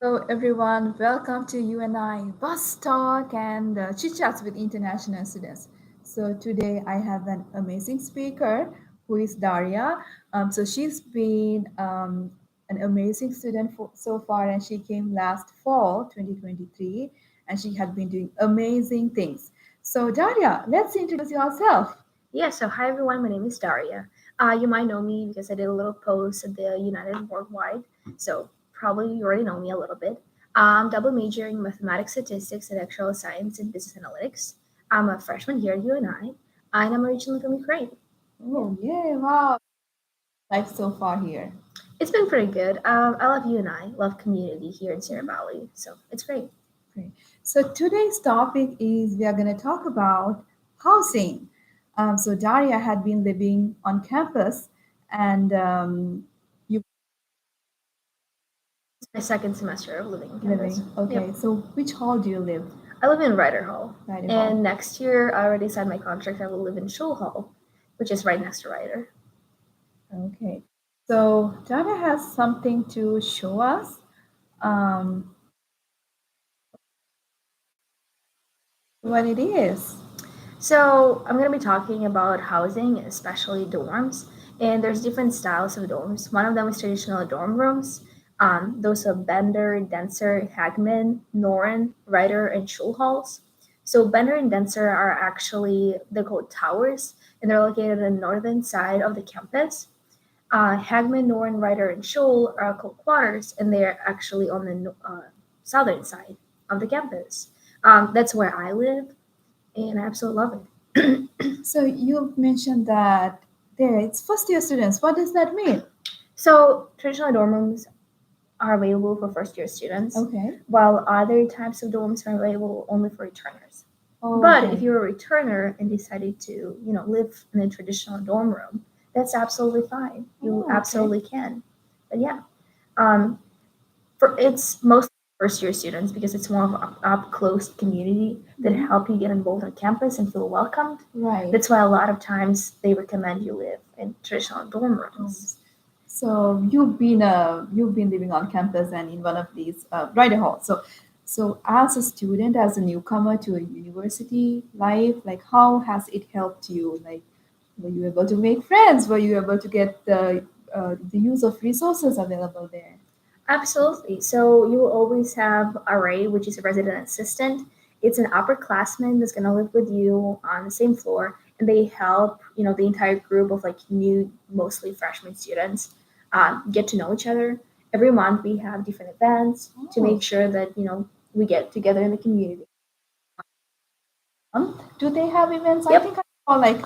Hello, everyone. Welcome to UNI BuzZ Talk and Chit Chats with international students. So today I have an amazing speaker who is Daria. So she's been an amazing student so far, and she came last fall, 2023, and she had been doing amazing things. So Daria, let's introduce yourself. Yeah, so hi everyone, my name is Daria. You might know me because I did a little post at the United Worldwide, so probably you already know me a little bit. I'm double majoring in mathematics, statistics, and actual science and business analytics. I'm a freshman here at UNI, and I'm originally from Ukraine. Yeah, Oh yeah, wow! Life so far here. it's been pretty good. I love UNI, love community here in Sierra Valley, so it's great. Great. So today's topic is we are going to talk about housing. So Daria had been living on campus, and you It's my second semester of living on campus. living. Yep. Okay, so which hall do you live? I live in Ryder Hall, Right and hall. next year I already signed my contract. I will live in Shul Hall, which is right next to Ryder. Okay. So Daria has something to show us. Um, what it is. So I'm going to be talking about housing, especially dorms. And there's different styles of dorms. One of them is traditional dorm rooms. Those are Bender, Denser, Hagman, Noren, Ryder, and Schul halls. So Bender and Denser are actually they're called towers, and they're located on the northern side of the campus. Hagman, Noren, Ryder, and Schul are called quarters, and they're actually on the southern side of the campus. That's where I live, and I absolutely love it. So you mentioned that there it's first year students. What does that mean? So traditional dorm rooms are available for first year students, Okay. while other types of dorms are available only for returners. Oh, But if okay. you're a returner and decided to, live in a traditional dorm room, that's absolutely fine. You Oh, okay. absolutely can. But yeah, um, for it's mostly first year students because it's more of an up close community that Mhm. help you get involved on campus and feel welcomed. Right. That's why a lot of times they recommend you live in traditional dorm rooms. Dorms. So you've been living on campus and in one of these Rider Hall. So as a student, as a newcomer to a university life, like how has it helped you? Like, were you able to make friends? Were you able to get the use of resources available there? Absolutely. So you will always have a RA, which is a resident assistant. It's an upperclassman that's going to live with you on the same floor, and they help the entire group of like new, mostly freshman students get to know each other. Every month we have different events to Oh, make sure that we get together in the community. do they have events? I Yep. think I saw like,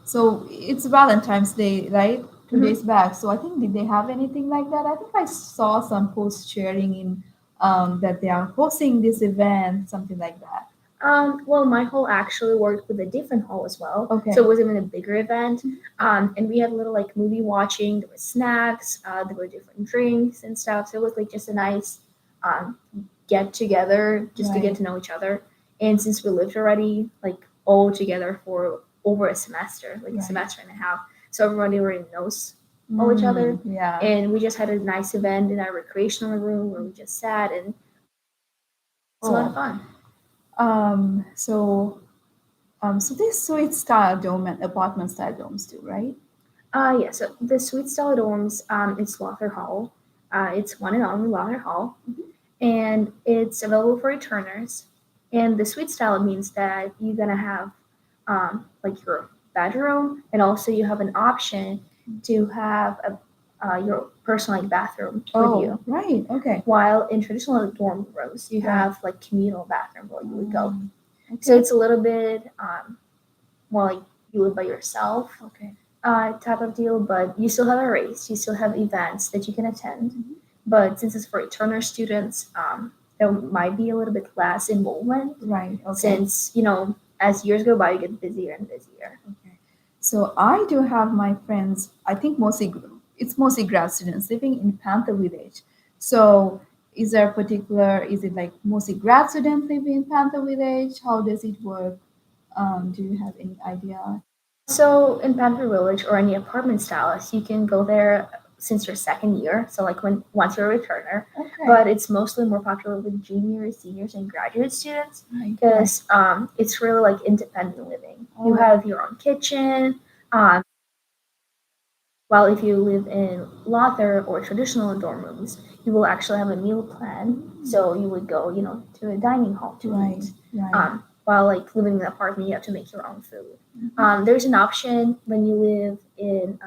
so it's Valentine's Day, right? Two hmm days back. So I think did they have anything like that? I think I saw some posts sharing in that they are hosting this event, something like that. Well, my hall actually worked with a different hall as well, Okay. so it was even a bigger event. And we had little like movie watching. There were snacks. There were different drinks and stuff. So it was like just a nice um, get together, just to get Right. to know each other. And since we lived already like all together for over a semester, like a Right. semester and a half, so everybody already knows all each other. Yeah. And we just had a nice event in our recreational room where we just sat, and it's a lot of Oh. fun. So so this suite style dome and apartment style domes too, right? Yeah, so the Sweet Stella Dorms, it's Lawther Hall. It's one and only Lawther Hall, and it's available for returners. And the Sweet Stella means that you're gonna have like your bedroom, and also you have an option to have your personal like bathroom with Oh, you. right. Okay. While in traditional dorm rooms, you Right. have like communal bathroom where you would go. So Okay. it's a little bit more like you live by yourself Okay. type of deal, but you still have a race, you still have events that you can attend. Mhm. But since it's for returner students, there might be a little bit less involvement Right. Okay. since, as years go by, you get busier and busier. Okay. So I do have my friends, I think it's mostly grad students living in Panther Village. So is it like mostly grad students living in Panther Village? How does it work? Do you have any idea? So in Panther Village or any apartment styles, you can go there since your second year, so like when once you're a returner. Okay. But it's mostly more popular with juniors, seniors, and graduate students Right. because it's really like independent living. You Oh. have your own kitchen. While if you live in Lother or traditional dorm rooms, you will actually have a meal plan. So you would go, to a dining hall to Right. eat. Right. While like living in an apartment, you have to make your own food. Mhm. There's an option when you live in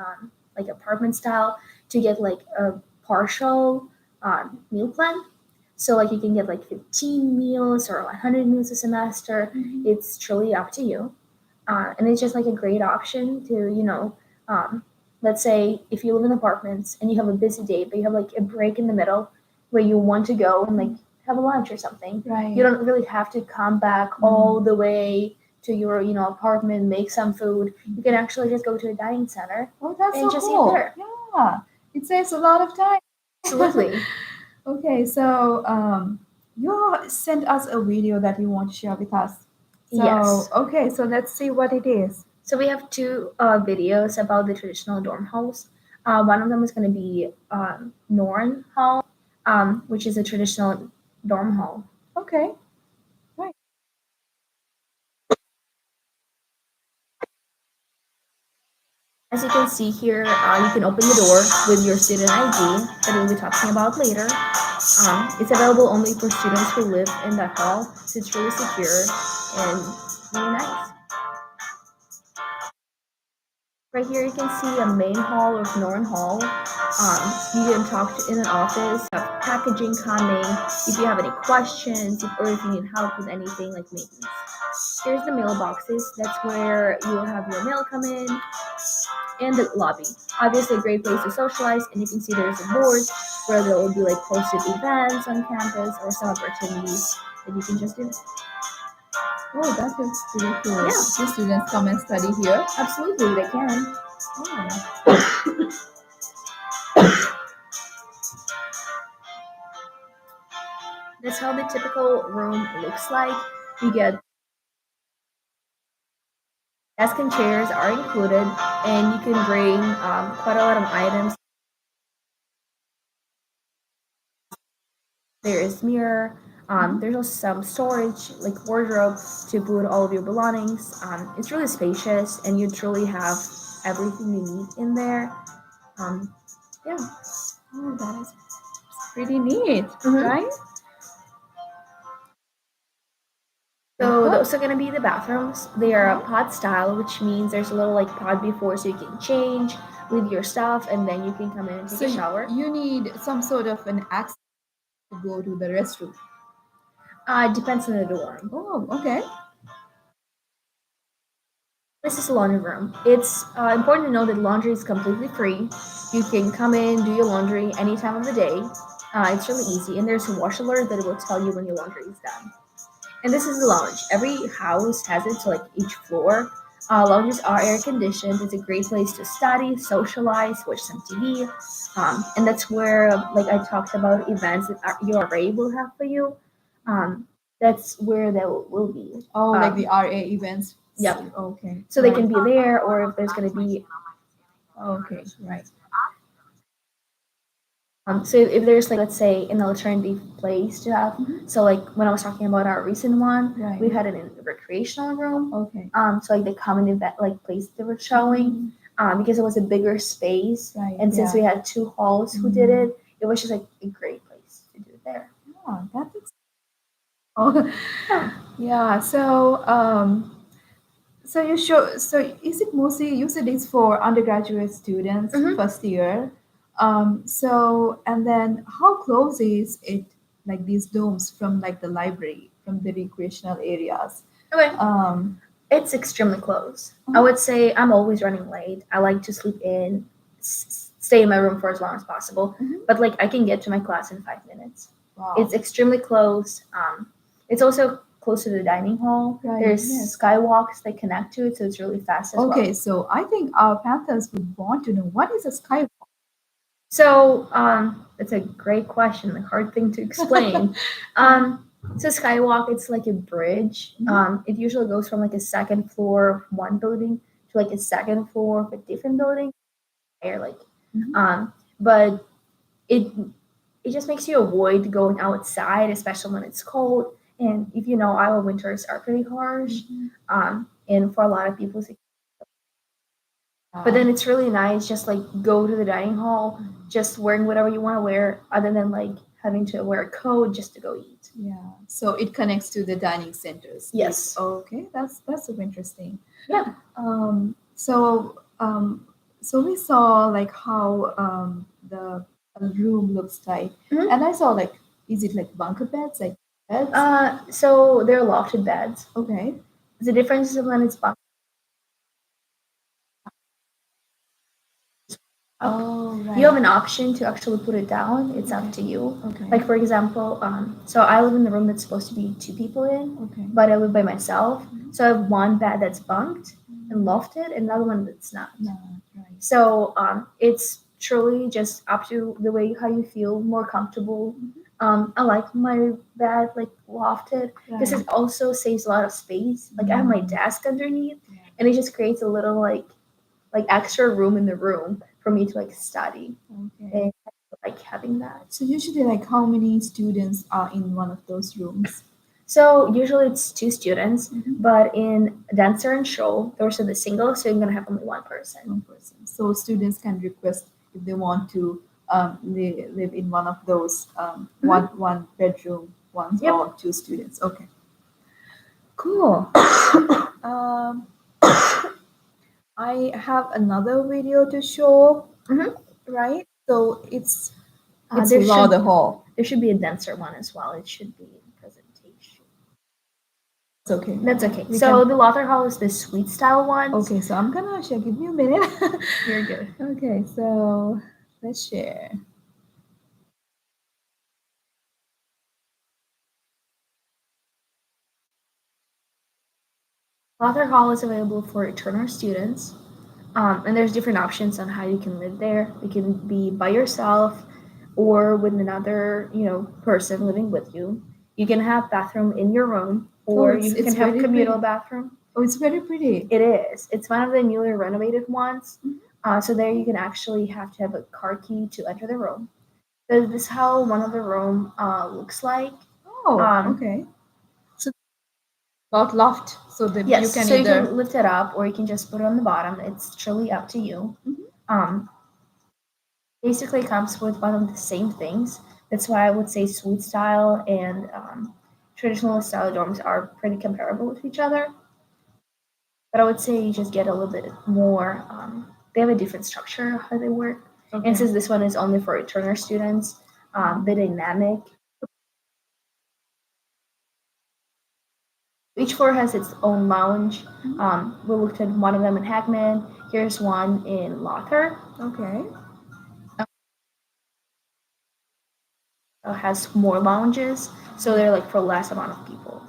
like apartment style to get like a partial meal plan. So like you can get like 15 meals or 100 meals a semester. Mhm. It's truly up to you. And it's just like a great option to, um, let's say if you live in apartments and you have a busy day, but you have like a break in the middle where you want to go and like have a lunch or something. Right. You don't really have to come back all the way to your, apartment, make some food. You can actually just go to a dining center Oh, that's and so just cool. eat there. Yeah, it saves a lot of time. Absolutely. Okay, so you sent us a video that you want to share with us. So, Yes. okay, so let's see what it is. So we have two videos about the traditional dorm halls. One of them is going to be Norn Hall, which is a traditional dorm hall. Okay, right. As you can see here, you can open the door with your student ID that we'll be talking about later. It's available only for students who live in that hall, so it's really secure and really nice. Right here, you can see a main hall of Norn Hall. You can talk in an office, have packaging coming, if you have any questions, or if you need help with anything like maintenance. Here's the mailboxes. That's where you'll have your mail come in, and the lobby. Obviously, a great place to socialize, and you can see there's a board where there will be like posted events on campus or some opportunities that you can just do. Oh, that is pretty cool. Yeah. The students come and study here. Absolutely, they can. Oh. That's how the typical room looks like. You get desk and chairs are included, and you can bring quite a lot of items. There is mirror. There's also some storage, like wardrobe, to put all of your belongings. It's really spacious, and you truly have everything you need in there. Um, yeah. Oh, that is pretty neat, Mhm. right? So What? those are gonna be the bathrooms. They are a Okay. pod style, which means there's a little like pod before, so you can change, leave your stuff, and then you can come in and take So a shower. you need some sort of an access to go to the restroom. It depends on the dorm. Oh, okay. This is a laundry room. It's important to know that laundry is completely free. You can come in, do your laundry any time of the day. It's really easy, and there's a wash alert that will tell you when your laundry is done. And this is the lounge. Every house has it, so like each floor. Lounges are air conditioned. It's a great place to study, socialize, watch some TV, and that's where, like I talked about, events that your RA will have for you. Um, that's where they will be. Oh, like the RA events. Yep. Okay. So they Right. can be there, or if there's going to be Okay. Right. so if there's like, let's say, an alternative place to have, so like when I was talking about our recent one, Right. we had it in the recreational room. Okay. So like the common event like place they were showing, because it was a bigger space, Right. and since Yeah. we had two halls who did it, it was just like a great place to do it there. Oh, that is. Oh, yeah. So you show. So is it mostly you said it's for undergraduate students, Mhm. first year? So and then how close is it? Like these domes from like the library, from the recreational areas. Okay, Um. it's extremely close. I would say I'm always running late. I like to sleep in, stay in my room for as long as possible. But like I can get to my class in 5 minutes. Wow. It's extremely close. It's also close to the dining hall. Right, There's yes. skywalks that connect to it, so it's really fast as well. Okay, so I think our Panthers would want to know what is a skywalk. So it's a great question, a hard thing to explain. So skywalk, it's like a bridge. It usually goes from like a second floor of one building to like a second floor of a different building. Or like, Mhm. um, but it it just makes you avoid going outside, especially when it's cold. And if you know, Iowa winters are pretty harsh, Mhm. and for a lot of people, but Uh, then it's really nice just like go to the dining hall, just wearing whatever you want to wear, other than like having to wear a coat just to go eat. yeah. So it connects to the dining centers. Yes. Okay, that's super interesting. Yeah. Um, so um, so we saw like how the room looks like, Mhm. and I saw like, is it like bunker beds, like beds? So they're lofted beds. Okay. The difference is when it's bunk. Oh, You have right. an option to actually put it down. It's up Okay. to you. Okay. Like for example, so I live in the room that's supposed to be two people in, Okay. but I live by myself. Mhm. So I have one bed that's bunked and lofted, and another one that's not. No, right. So it's truly just up to the way how you feel more comfortable. I like my bed like lofted because Right. it also saves a lot of space. Like I have my desk underneath, Yeah. and it just creates a little like extra room in the room for me to like study, Okay. and I like having that. So usually, like, how many students are in one of those rooms? So usually it's two students, Mhm. but in dancer and show, those are the single, so you're gonna have only one person. One person. So students can request if they want to live in one of those one bedroom ones Yep. or two students. Okay, cool. um, I have another video to show, Mm-hmm. right? So it's There should Lauder Hall. there should be a dancer one as well. It should be in presentation. It's okay. That's okay. We So can. the Lothar Hall is the suite style one. Okay, so I'm gonna share. Give me a minute. You're good. Okay, so let's share. Lothar Hall is available for Turner students, and there's different options on how you can live there. You can be by yourself or with another, person living with you. You can have bathroom in your room, Oh, or you it's can have very pretty. communal bathroom. Oh, it's very pretty. It is. It's one of the newly renovated ones. Mhm. So there you can actually have to have a car key to enter the room. So this is how one of the room looks like. Oh, Um, okay. So about loft, so that you yes, can so you either. can lift it up or you can just put it on the bottom. It's truly up to you. Mhm. Um, Basically comes with one of the same things. That's why I would say suite style and traditional style dorms are pretty comparable with each other. But I would say you just get a little bit more. They have a different structure how they work. Okay. And since this one is only for Turner students, the dynamic. Each floor has its own lounge. We looked at one of them in Hackman. Here's one in Lothar. Okay. Has more lounges, so they're like for less amount of people.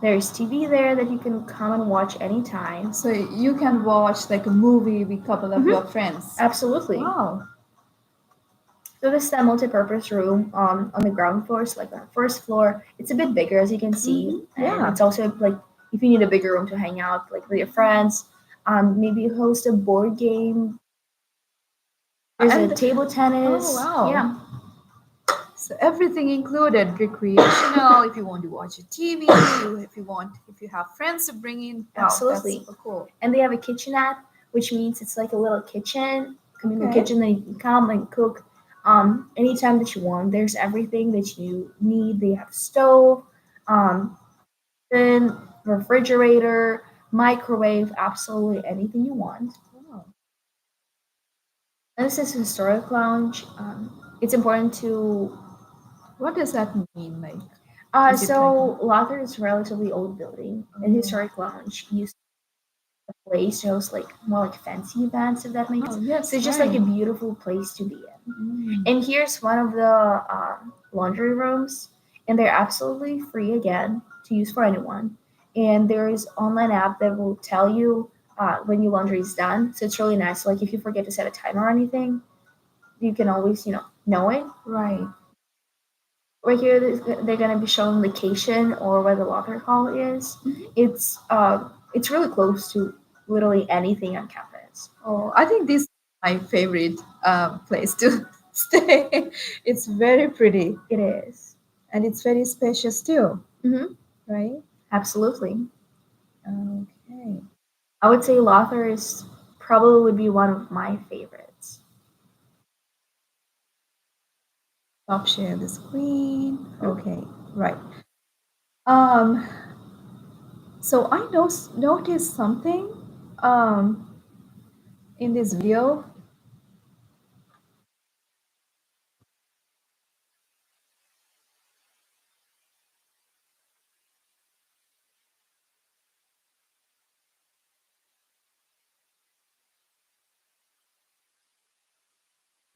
There's TV there that you can come and watch anytime. So you can watch like a movie with a couple of your friends. Absolutely. Wow. So this is a multi-purpose room on the ground floor, so like on the first floor. It's a bit bigger as you can see. And Yeah. it's also like if you need a bigger room to hang out like with your friends, maybe host a board game. There's a And table tennis. oh wow. Yeah. So everything included, recreational. If you want to watch a TV, if you have friends to bring in. Wow, Absolutely. that's super cool. And they have a kitchenette, which means it's like a little kitchen, communal Okay. kitchen that you can come and cook anytime that you want. There's everything that you need. They have stove, um, oven, refrigerator, microwave, absolutely anything you want. Wow. And this is historic lounge. It's important to. What does that mean? Like, is it So Lothar is a relatively old building, and oh, historic lounge used place to host like more like fancy events, if that makes oh sense. yes, So it's just right. like a beautiful place to be in. Mm. And here's one of the laundry rooms, and they're absolutely free again to use for anyone. And there is online app that will tell you when your laundry is done. So it's really nice. Like if you forget to set a timer or anything, you can always know it. Right. Right here, they're gonna be showing location or where the locker hall is. Mhm. It's really close to literally anything on campus. Oh, I think this is my favorite place too. stay. It's very pretty It is. and it's very spacious too, Mm-hmm. right? Absolutely. Okay. I would say Lothar is probably would be one of my favorites. Stop share the screen. Okay, right. Um, so I noticed something um in this video.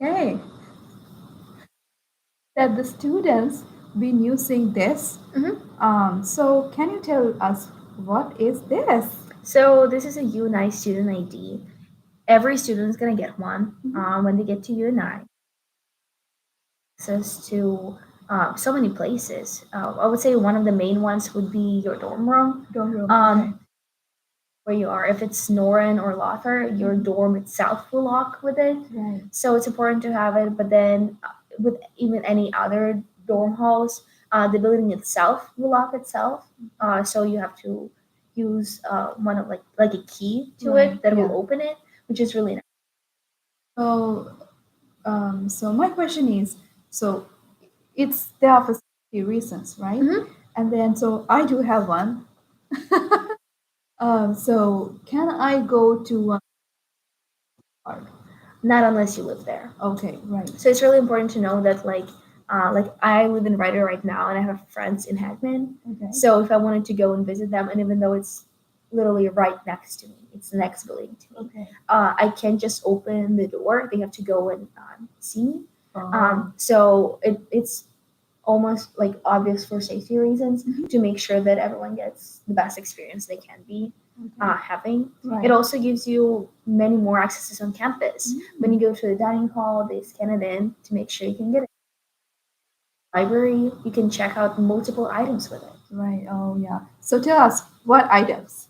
Hey, that the students been using this. Mm-hmm. So can you tell us what is this? So this is a UNI student ID. Every student is gonna get one when they get to UNI. Access to so many places. I would say one of the main ones would be your dorm room. Dorm room. Um, where you are. If it's Noren or Lothar, your dorm itself will lock with it. Right. So it's important to have it. But then with even any other dorm halls, the building itself will lock itself. So you have to use one of like a key to Right, it that yeah. will open it, which is really nice. So, so my question is, so it's there for safety reasons, right? Mhm. And then, so I do have one. So can I go to one park? Not unless you live there. Okay, right. So it's really important to know that like I live in Ryder right now and I have friends in Hagman. Okay. So if I wanted to go and visit them, and even though it's literally right next to me, it's the next building to me. Okay. I can't just open the door. They have to go and see me. Oh. So it's almost like obvious for safety reasons Mhm. to make sure that everyone gets the best experience they can be Okay. having. Right. It also gives you many more accesses on campus. When you go to the dining hall, they scan it in to make sure you can get it. Library, you can check out multiple items with it. Right. Oh, yeah. So tell us what items.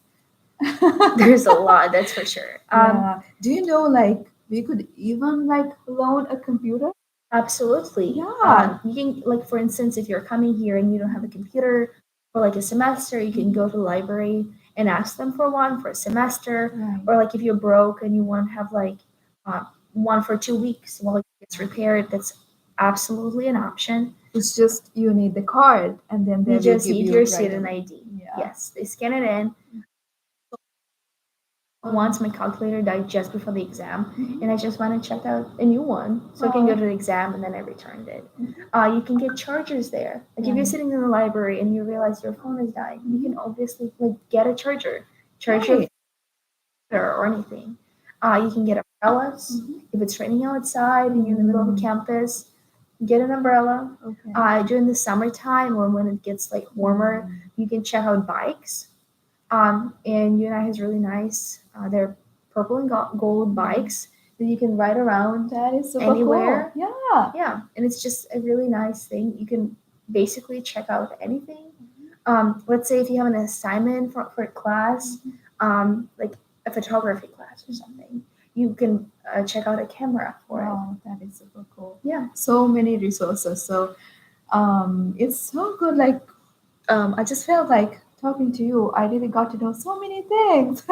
There's a lot, that's for sure. Yeah. Do you know, like, we could even like loan a computer? Absolutely. Yeah. You can, like, for instance, if you're coming here and you don't have a computer for like a semester, you can go to the library and ask them for one for a semester. Right. Or like if you're broke and you want to have like one for 2 weeks while it gets repaired, that's absolutely an option. It's just you need the card, and then they You will just give need you your right student away. ID. Yeah. Yes, they scan it in. Once my calculator died just before the exam, and I just went and checked out a new one so I can go to the exam, and then I returned it. You can get chargers there. Like if you're sitting in the library and you realize your phone is dying, you can obviously like get a charger, charge your Right. computer or anything. You can get umbrellas if it's raining outside and you're in the middle of the campus. Get an umbrella. Okay. During the summertime or when it gets like warmer, you can check out bikes. And UNI has really nice, they're purple and gold bikes that you can ride around That is super anywhere. cool. Yeah. Yeah, and it's just a really nice thing. You can basically check out anything. Let's say if you have an assignment for a class, like a photography class or something, you can check out a camera for it. Wow, that is super cool. Yeah. So many resources. So it's so good. Like I just felt like talking to you. I really got to know so many things.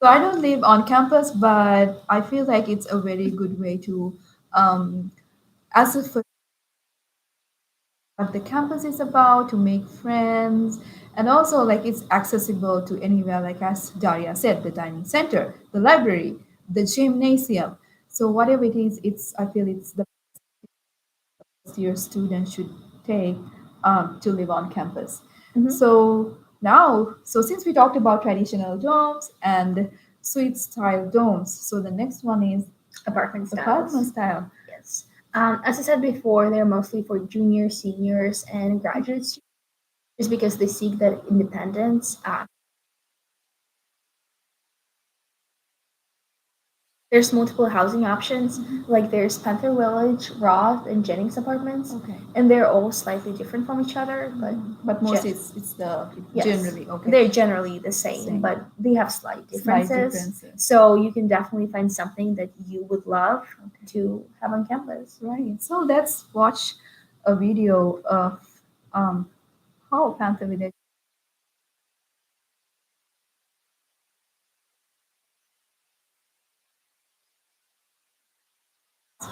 So I don't live on campus, but I feel like it's a very good way to as if what the campus is about, to make friends, and also like it's accessible to anywhere, like as Daria said, the dining center, the library, the gymnasium. So whatever it is, it's I feel it's the best your students should take to live on campus. So now, so since we talked about traditional domes and suite style domes, so the next one is Apartment styles. apartment style. Yes. As I said before, they're mostly for juniors, seniors, and graduate students, just because they seek that independence. There's multiple housing options, Mhm. like there's Panther Village, Roth, and Jennings apartments, Okay. and they're all slightly different from each other, but But Gen- mostly it's the yes, generally okay. they're generally the same, Same. but they have slight Slight differences. differences. So you can definitely find something that you would love Okay. to have on campus. Right. So let's watch a video of um, how Panther Village.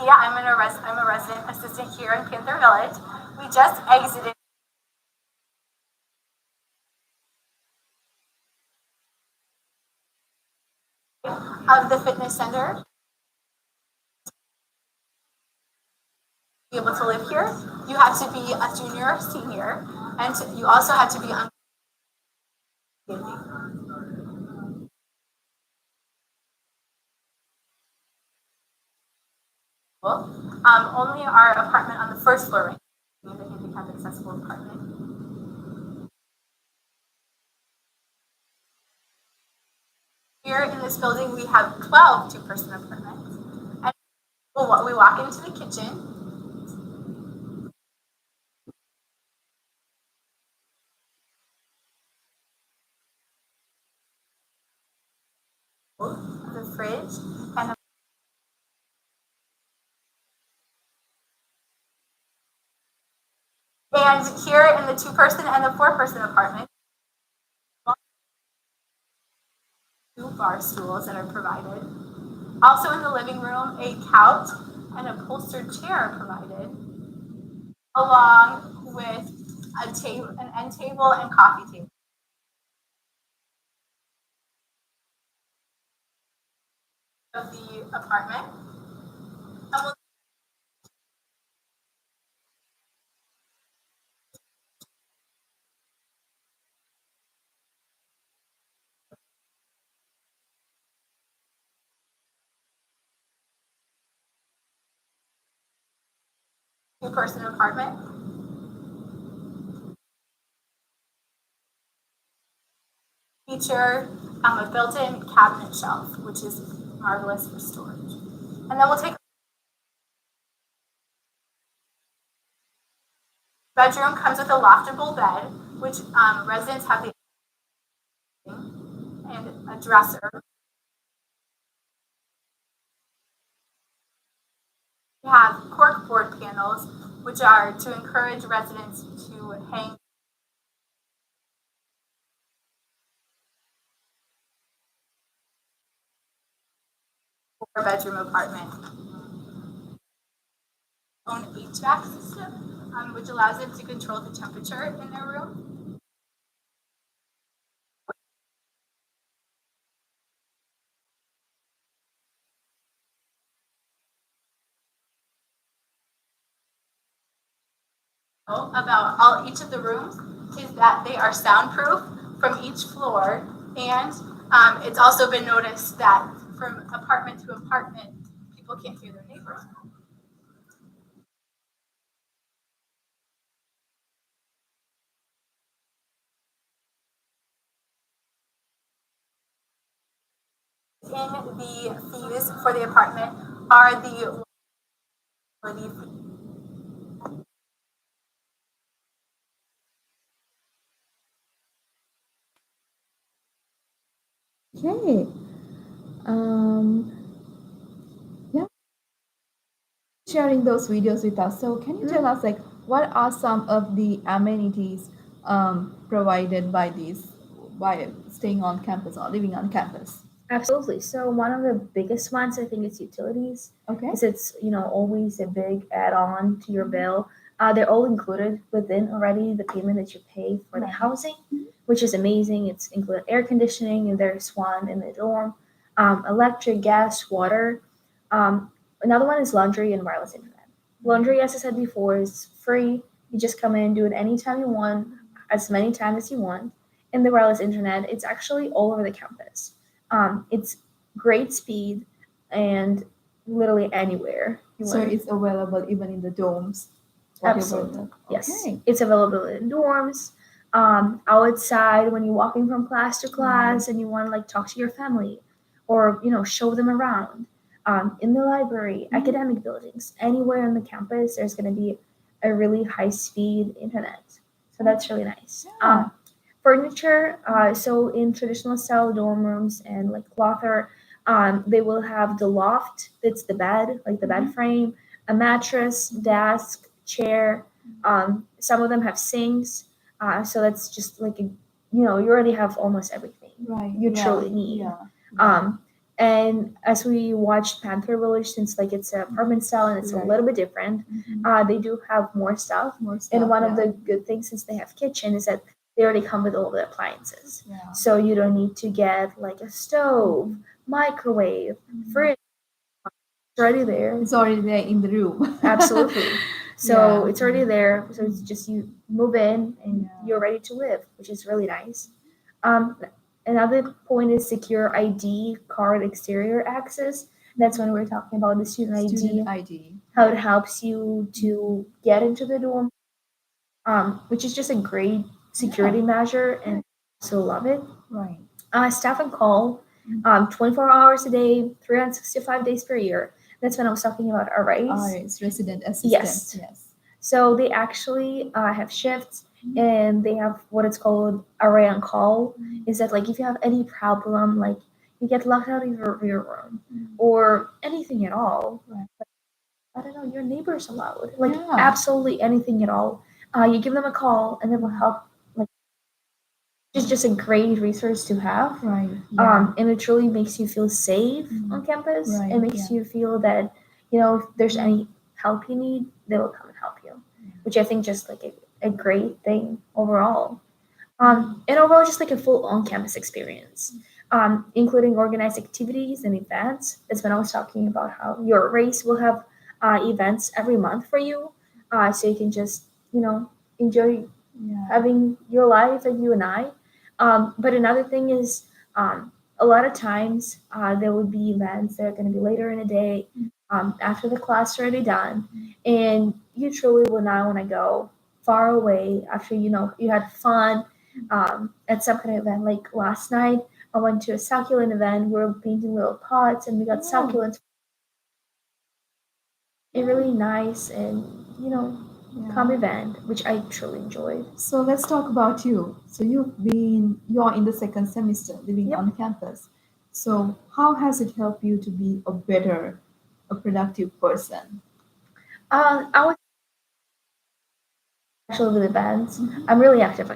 Yeah, I'm a resident assistant here in Panther Village. We just exited of the fitness center. To be able to live here, you have to be a junior or senior, and you also have to be on. Only our apartment on the first floor, right? The handicap accessible apartment. Here in this building, we have 12 two-person apartments. And we walk into the kitchen, the fridge, and here in the two-person and the four-person apartment, two bar stools that are provided. Also in the living room, a couch and a upholstered chair are provided, along with an end table and coffee table of the apartment. And we'll two-person apartment. Feature a built-in cabinet shelf, which is marvelous for storage. And then we'll take bedroom comes with a loftable bed, which residents have the and a dresser. We have corkboard panels, which are to encourage residents to hang four bedroom apartment. Own HVAC system, which allows them to control the temperature in their room. About each of the rooms is that they are soundproof from each floor, and it's also been noticed that from apartment to apartment, people can't hear their neighbors. In the fees for the apartment are the Okay. Um, yeah, sharing those videos with us. So can you tell us like what are some of the amenities provided by these by staying on campus or living on campus? Absolutely. So one of the biggest ones, I think, is utilities. Okay. Because it's always a big add-on to your bill. They're all included within already the payment that you pay for the Right. housing, which is amazing. It's included air conditioning, and there's one in the dorm, electric, gas, water. Another one is laundry and wireless internet. Laundry, as I said before, is free. You just come in, do it anytime you want, as many times as you want. And the wireless internet, it's actually all over the campus. It's great speed and literally anywhere you So want. it's available even in the domes. Absolutely. Yes. Okay. It's available in dorms, outside when you're walking from class to class and you want to like talk to your family or, show them around. in the library, Mhm. academic buildings, anywhere on the campus, there's going to be a really high speed internet. So that's really nice. Yeah. Furniture, so in traditional style dorm rooms and like clother, they will have the loft, that's the bed, like the bed frame, a mattress, desk, chair. Some of them have sinks. So that's just like you already have almost everything Right. you Yeah. truly need. Yeah. Um, and as we watched Panther Village, since like it's an apartment style and it's a Right. little bit different, they do have more stuff. More And stuff. one of Yeah. the good things, since they have kitchen, is that they already come with all the appliances. Yeah. So you don't need to get like a stove, microwave, fridge. It's already there. It's already there in the room. Absolutely. So Yeah. it's already there. So it's just you move in and Yeah. you're ready to live, which is really nice. Um, Another point is secure ID card exterior access. That's when we're talking about the student ID, Student ID. how it helps you to get into the dorm, which is just a great security measure, and also love it. Right. Staff and call, 24 hours a day, 365 days per year. That's when I was talking about arrays. It's resident assistant. Yes. Yes. So they actually have shifts, and they have what it's called array on call. Is that like if you have any problem, like you get locked out of your room or anything at all, Right. I don't know, your neighbors allowed, like Yeah. absolutely anything at all. You give them a call and they will help. Like it's just a great resource to have. Right. Yeah. And it truly makes you feel safe on campus. Right. It makes you feel that if there's any help you need, they will come and help you, which I think just like a great thing overall. And overall, just like a full on-campus experience, including organized activities and events. That's when I was talking about how your race will have events every month for you, so you can just enjoy having your life at UNI. But another thing is, a lot of times there will be events that are going to be later in the day, after the class is already done, and you truly will not want to go far away after you had fun at some kind of event. Like last night, I went to a succulent event. We were painting little pots, and we got succulents. A really nice and calm event, which I truly enjoyed. So let's talk about you. So you're in the second semester living on campus. So how has it helped you to be a productive person? I was actually with events. I'm really active.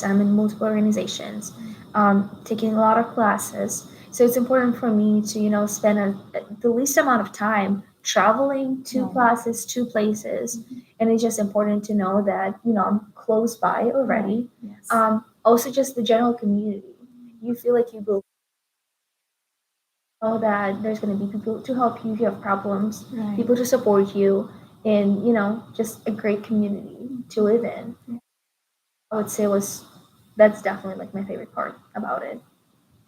I'm in multiple organizations, taking a lot of classes. So it's important for me to spend the least amount of time traveling to classes, to places, and it's just important to know that I'm close by already. Also, just the general community. You feel like you will know that there's going to be people to help you if you have problems, people to support you, and just a great community to live in. I would say that's definitely like my favorite part about it.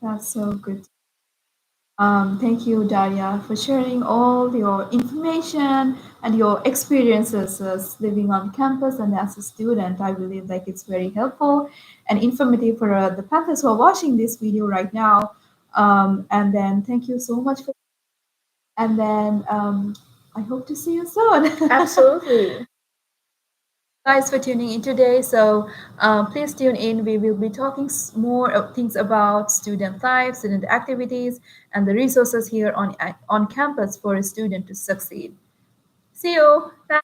That's so good. Thank you, Daria, for sharing all your information and your experiences as living on campus and as a student. I believe like it's very helpful and informative for the Panthers who are watching this video right now. And then thank you so much for. And then I hope to see you soon. Absolutely. Guys for tuning in today. So please tune in. We will be talking more things about student life, student activities, and the resources here on campus for a student to succeed. See you. Bye.